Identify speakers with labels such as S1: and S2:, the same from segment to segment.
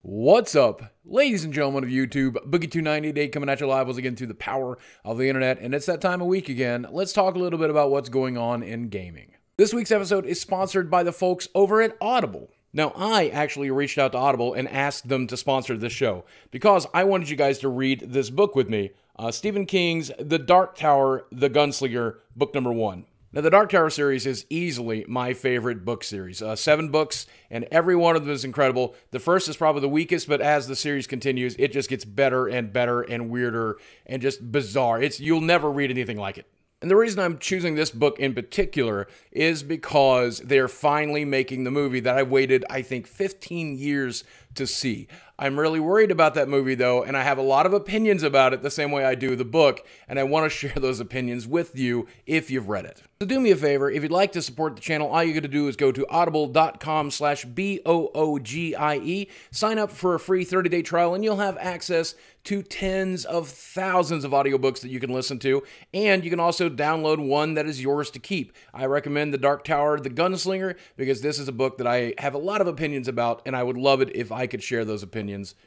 S1: What's up, ladies and gentlemen of YouTube? Boogie298 coming at you live once again through the power of the internet, and it's that time of week again. Let's talk a little bit about what's going on in gaming. This week's episode is sponsored by the folks over at Audible. Now, I actually reached out to Audible and asked them to sponsor this show because I wanted you guys to read this book with me, Stephen King's The Dark Tower, The Gunslinger, book number 1. Now, the Dark Tower series is easily my favorite book series. 7 books, and every one of them is incredible. The first is probably the weakest, but as the series continues, it just gets better and better and weirder and just bizarre. You'll never read anything like it. And the reason I'm choosing this book in particular is because they're finally making the movie that I waited, I think, 15 years to see. I'm really worried about that movie, though, and I have a lot of opinions about it the same way I do the book, and I want to share those opinions with you if you've read it. So do me a favor, if you'd like to support the channel, all you got to do is go to audible.com/BOOGIE, sign up for a free 30-day trial, and you'll have access to tens of thousands of audiobooks that you can listen to, and you can also download one that is yours to keep. I recommend The Dark Tower, The Gunslinger, because this is a book that I have a lot of opinions about, and I would love it if I could share those opinions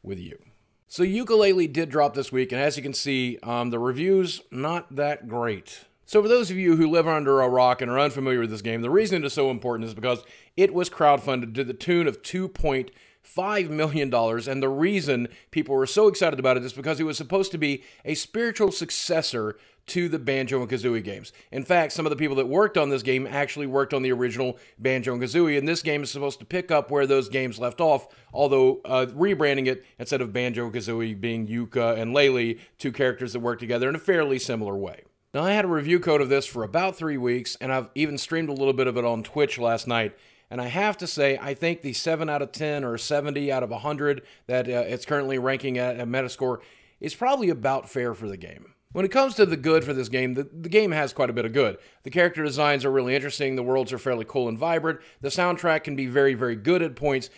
S1: with you. So Yooka-Laylee did drop this week, and as you can see, the reviews, not that great. So for those of you who live under a rock and are unfamiliar with this game, the reason it is so important is because it was crowdfunded to the tune of $2.5 million, and the reason people were so excited about it is because it was supposed to be a spiritual successor to the Banjo and Kazooie games. In fact, some of the people that worked on this game actually worked on the original Banjo and Kazooie, and this game is supposed to pick up where those games left off, although rebranding it instead of Banjo and Kazooie being Yooka and Laylee, two characters that work together in a fairly similar way. Now, I had a review code of this for about 3 weeks, and I've even streamed a little bit of it on Twitch last night. And I have to say, I think the 7 out of 10 or 70 out of 100 that it's currently ranking at Metascore is probably about fair for the game. When it comes to the good for this game, the game has quite a bit of good. The character designs are really interesting, the worlds are fairly cool and vibrant, the soundtrack can be very, very good at points.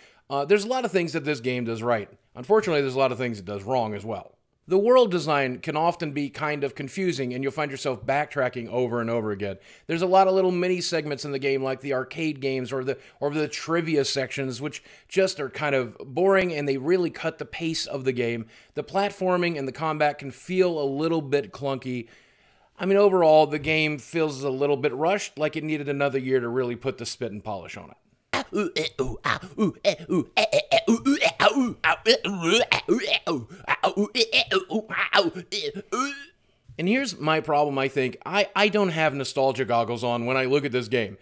S1: There's a lot of things that this game does right. Unfortunately, there's a lot of things it does wrong as well. The world design can often be kind of confusing, and you'll find yourself backtracking over and over again. There's a lot of little mini segments in the game, like the arcade games or the trivia sections, which just are kind of boring, and they really cut the pace of the game. The platforming and the combat can feel a little bit clunky. I mean, overall, the game feels a little bit rushed, like it needed another year to really put the spit and polish on it. And here's my problem, I think. I don't have nostalgia goggles on when I look at this game.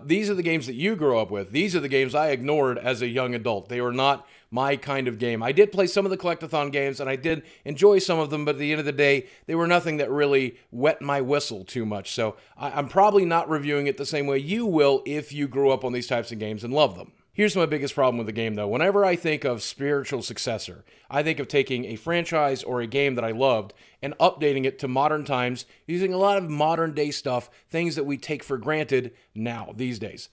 S1: These are the games that you grew up with. These are the games I ignored as a young adult. They were not my kind of game. I did play some of the collectathon games, and I did enjoy some of them, but at the end of the day, they were nothing that really wet my whistle too much. So I'm probably not reviewing it the same way you will if you grew up on these types of games and love them. Here's my biggest problem with the game, though. Whenever I think of spiritual successor, I think of taking a franchise or a game that I loved and updating it to modern times using a lot of modern-day stuff, things that we take for granted now, these days.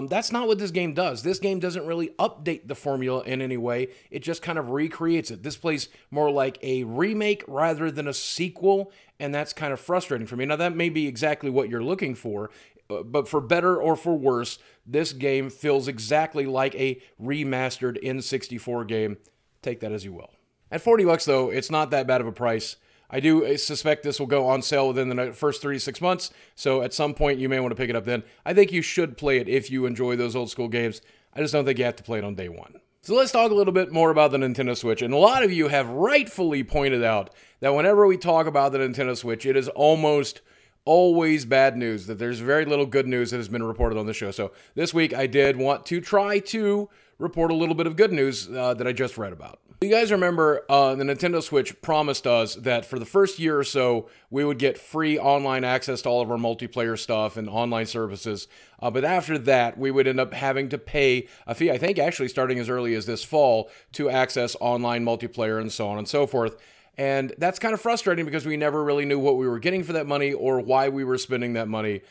S1: That's not what this game does. This game doesn't really update the formula in any way. It just kind of recreates it. This plays more like a remake rather than a sequel, and that's kind of frustrating for me. Now, that may be exactly what you're looking for, but for better or for worse, this game feels exactly like a remastered N64 game. Take that as you will. At $40 though, it's not that bad of a price. I do suspect this will go on sale within the first 3 to 6 months, so at some point you may want to pick it up then. I think you should play it if you enjoy those old school games. I just don't think you have to play it on day one. So let's talk a little bit more about the Nintendo Switch. And a lot of you have rightfully pointed out that whenever we talk about the Nintendo Switch, it is almost always bad news, that there's very little good news that has been reported on the show. So this week I did want to try to report a little bit of good news that I just read about. You guys remember the Nintendo Switch promised us that for the first year or so, we would get free online access to all of our multiplayer stuff and online services. But after that, we would end up having to pay a fee, I think actually starting as early as this fall, to access online multiplayer and so on and so forth. And that's kind of frustrating because we never really knew what we were getting for that money or why we were spending that money.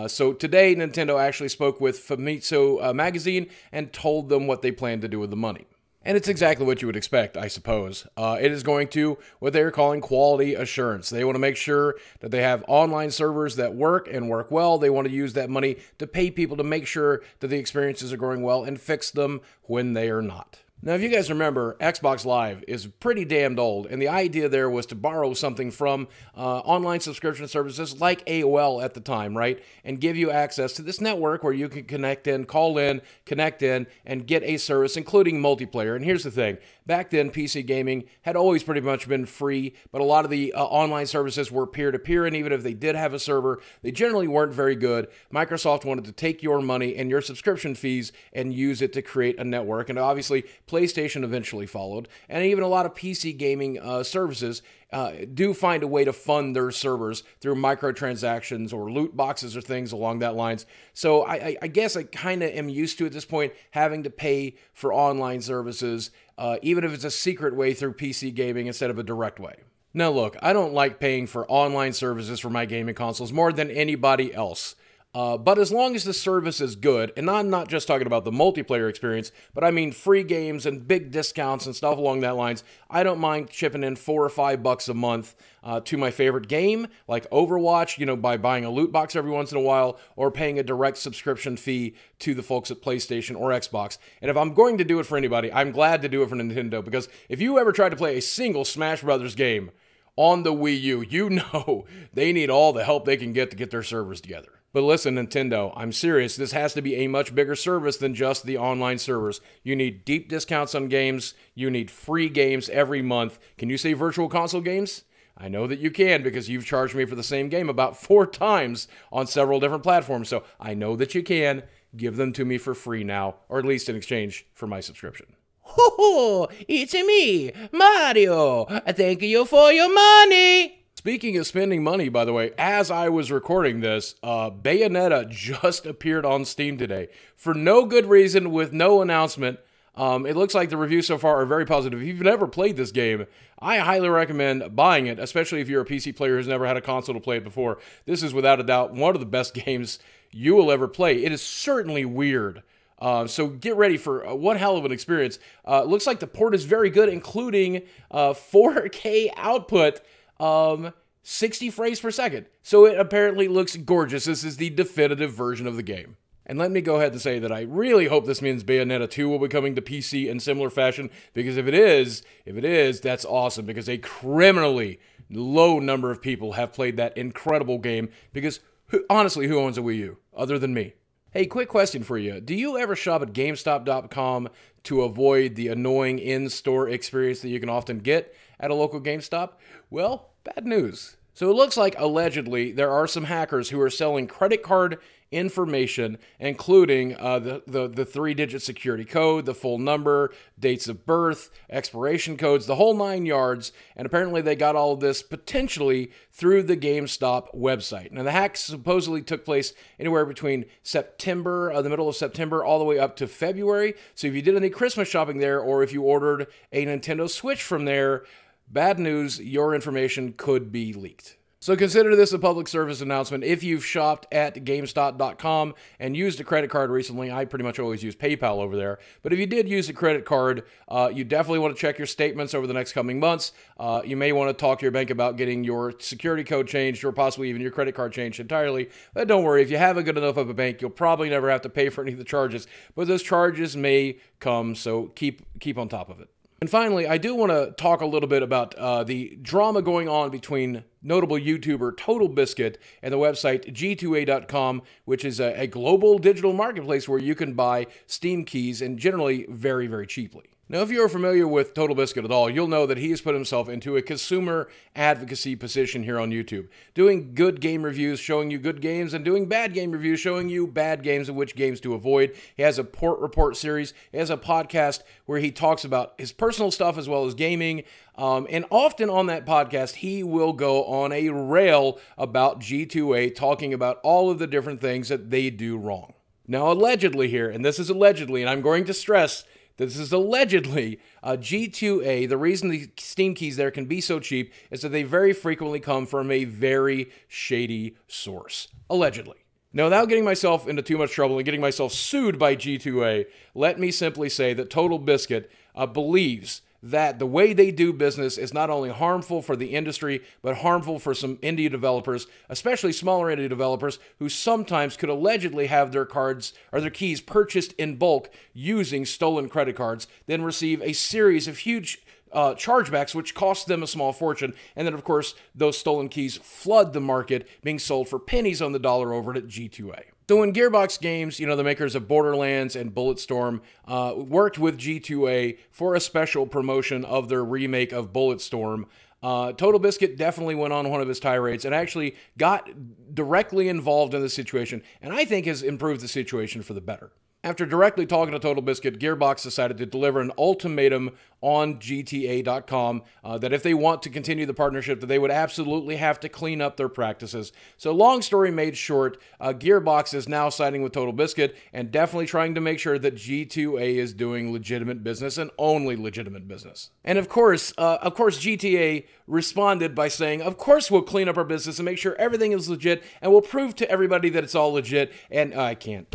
S1: So today, Nintendo actually spoke with Famitsu Magazine and told them what they plan to do with the money. And it's exactly what you would expect, I suppose. It is going to what they're calling quality assurance. They want to make sure that they have online servers that work and work well. They want to use that money to pay people to make sure that the experiences are going well and fix them when they are not. Now, if you guys remember, Xbox Live is pretty damned old, and the idea there was to borrow something from online subscription services like AOL at the time, right? And give you access to this network where you can connect in, call in, connect in, and get a service, including multiplayer. And here's the thing. Back then, PC gaming had always pretty much been free, but a lot of the online services were peer-to-peer, and even if they did have a server, they generally weren't very good. Microsoft wanted to take your money and your subscription fees and use it to create a network, and obviously, PlayStation eventually followed, and even a lot of PC gaming services do find a way to fund their servers through microtransactions or loot boxes or things along that lines. So I guess I kind of am used to at this point having to pay for online services, even if it's a secret way through PC gaming instead of a direct way. Now look, I don't like paying for online services for my gaming consoles more than anybody else. But as long as the service is good, and I'm not just talking about the multiplayer experience, but I mean free games and big discounts and stuff along that lines, I don't mind chipping in $4 or $5 a month to my favorite game, like Overwatch, by buying a loot box every once in a while, or paying a direct subscription fee to the folks at PlayStation or Xbox. And if I'm going to do it for anybody, I'm glad to do it for Nintendo, because if you ever tried to play a single Smash Brothers game on the Wii U, you know they need all the help they can get to get their servers together. But listen, Nintendo, I'm serious. This has to be a much bigger service than just the online servers. You need deep discounts on games. You need free games every month. Can you say virtual console games? I know that you can, because you've charged me for the same game about 4 times on several different platforms. So I know that you can. Give them to me for free now, or at least in exchange for my subscription.
S2: Ho, it's me, Mario. Thank you for your money.
S1: Speaking of spending money, by the way, as I was recording this, Bayonetta just appeared on Steam today for no good reason, with no announcement. It looks like the reviews so far are very positive. If you've never played this game, I highly recommend buying it, especially if you're a PC player who's never had a console to play it before. This is without a doubt one of the best games you will ever play. It is certainly weird. So get ready for one hell of an experience. Looks like the port is very good, including 4K output. 60 frames per second. So it apparently looks gorgeous. This is the definitive version of the game. And let me go ahead and say that I really hope this means Bayonetta 2 will be coming to PC in similar fashion, because if it is, that's awesome, because a criminally low number of people have played that incredible game, because honestly, who owns a Wii U other than me? Hey, quick question for you. Do you ever shop at GameStop.com to avoid the annoying in-store experience that you can often get at a local GameStop? Well, bad news. So it looks like, allegedly, there are some hackers who are selling credit card information, including the 3-digit security code, the full number, dates of birth, expiration codes, the whole 9 yards, and apparently they got all of this potentially through the GameStop website. Now, the hack supposedly took place anywhere between September, the middle of September, all the way up to February. So if you did any Christmas shopping there, or if you ordered a Nintendo Switch from there, bad news, your information could be leaked. So consider this a public service announcement. If you've shopped at GameStop.com and used a credit card recently, I pretty much always use PayPal over there, but if you did use a credit card, you definitely want to check your statements over the next coming months. You may want to talk to your bank about getting your security code changed, or possibly even your credit card changed entirely. But don't worry, if you have a good enough of a bank, you'll probably never have to pay for any of the charges, but those charges may come, so keep on top of it. And finally, I do want to talk a little bit about the drama going on between notable YouTuber Totalbiscuit and the website G2A.com, which is a global digital marketplace where you can buy Steam keys, and generally very, very cheaply. Now, if you're familiar with Totalbiscuit at all, you'll know that he has put himself into a consumer advocacy position here on YouTube, doing good game reviews, showing you good games, and doing bad game reviews, showing you bad games and which games to avoid. He has a port report series. He has a podcast where he talks about his personal stuff as well as gaming. And often on that podcast, he will go on a rail about G2A, talking about all of the different things that they do wrong. Now, allegedly here, and this is allegedly, and I'm going to stress, this is allegedly G2A. The reason the Steam keys there can be so cheap is that they very frequently come from a very shady source. Allegedly. Now, without getting myself into too much trouble and getting myself sued by G2A, let me simply say that Totalbiscuit believes that the way they do business is not only harmful for the industry, but harmful for some indie developers, especially smaller indie developers who sometimes could allegedly have their cards or their keys purchased in bulk using stolen credit cards, then receive a series of huge chargebacks, which cost them a small fortune. And then, of course, those stolen keys flood the market, being sold for pennies on the dollar over at G2A. So when Gearbox Games, the makers of Borderlands and Bulletstorm, worked with G2A for a special promotion of their remake of Bulletstorm, Totalbiscuit definitely went on one of his tirades and actually got directly involved in the situation, and I think has improved the situation for the better. After directly talking to Totalbiscuit, Gearbox decided to deliver an ultimatum on GTA.com that if they want to continue the partnership, that they would absolutely have to clean up their practices. So long story made short, Gearbox is now siding with Totalbiscuit and definitely trying to make sure that G2A is doing legitimate business and only legitimate business. And of course, GTA responded by saying, of course we'll clean up our business and make sure everything is legit, and we'll prove to everybody that it's all legit. And I can't.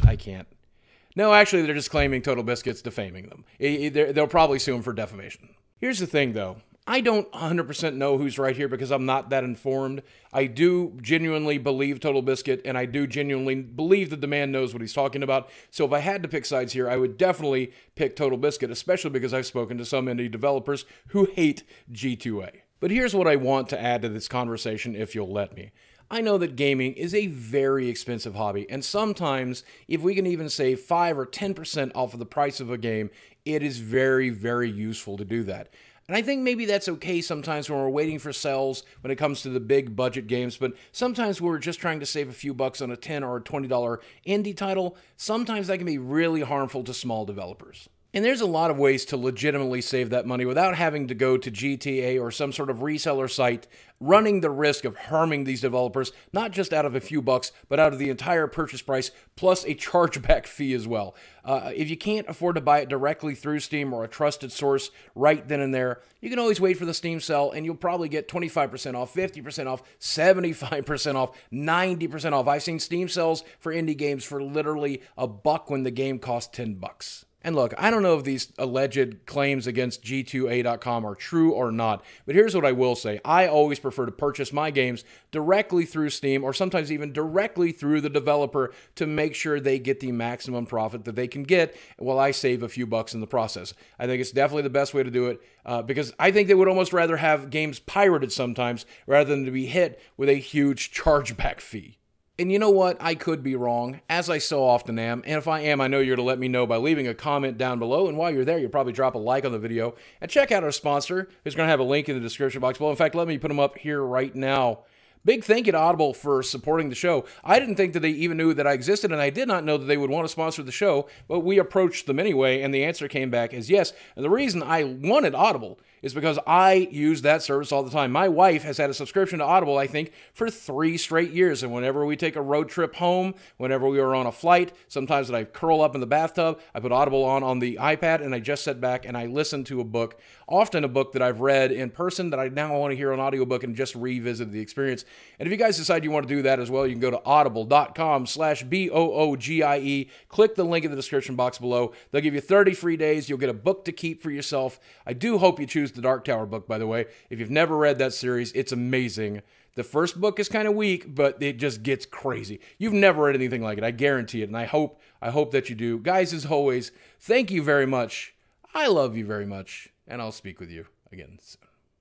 S1: No, actually, they're just claiming Totalbiscuit's defaming them. They'll probably sue them for defamation. Here's the thing, though. I don't 100% know who's right here because I'm not that informed. I do genuinely believe Totalbiscuit, and I do genuinely believe that the man knows what he's talking about. So if I had to pick sides here, I would definitely pick Totalbiscuit, especially because I've spoken to some indie developers who hate G2A. But here's what I want to add to this conversation, if you'll let me. I know that gaming is a very expensive hobby, and sometimes, if we can even save 5 or 10% off of the price of a game, it is very, very useful to do that. And I think maybe that's okay sometimes when we're waiting for sales when it comes to the big budget games, but sometimes when we're just trying to save a few bucks on a $10 or $20 indie title, sometimes that can be really harmful to small developers. And there's a lot of ways to legitimately save that money without having to go to GTA or some sort of reseller site, running the risk of harming these developers, not just out of a few bucks, but out of the entire purchase price, plus a chargeback fee as well. If you can't afford to buy it directly through Steam or a trusted source right then and there, you can always wait for the Steam sale, and you'll probably get 25% off, 50% off, 75% off, 90% off. I've seen Steam sales for indie games for literally $1 when the game costs $10. And look, I don't know if these alleged claims against G2A.com are true or not, but here's what I will say. I always prefer to purchase my games directly through Steam or sometimes even directly through the developer to make sure they get the maximum profit that they can get while I save a few bucks in the process. I think it's definitely the best way to do it because I think they would almost rather have games pirated sometimes rather than to be hit with a huge chargeback fee. And you know what? I could be wrong, as I so often am. And if I am, I know you're to let me know by leaving a comment down below. And while you're there, you'll probably drop a like on the video. And check out our sponsor, who's going to have a link in the description box below. In fact, let me put them up here right now. Big thank you to Audible for supporting the show. I didn't think that they even knew that I existed, and I did not know that they would want to sponsor the show, but we approached them anyway, and the answer came back as yes. And the reason I wanted Audible is because I use that service all the time. My wife has had a subscription to Audible, I think, for 3 straight years, and whenever we take a road trip home, whenever we are on a flight, sometimes that I curl up in the bathtub, I put Audible on the iPad, and I just sit back and I listen to a book, often a book that I've read in person that I now want to hear on audiobook and just revisit the experience. And if you guys decide you want to do that as well, you can go to audible.com/BOOGIE. Click the link in the description box below. They'll give you 30 free days. You'll get a book to keep for yourself. I do hope you choose the Dark Tower book, by the way. If you've never read that series, it's amazing. The first book is kind of weak, but it just gets crazy. You've never read anything like it. I guarantee it, and I hope that you do. Guys, as always, thank you very much. I love you very much, and I'll speak with you again soon.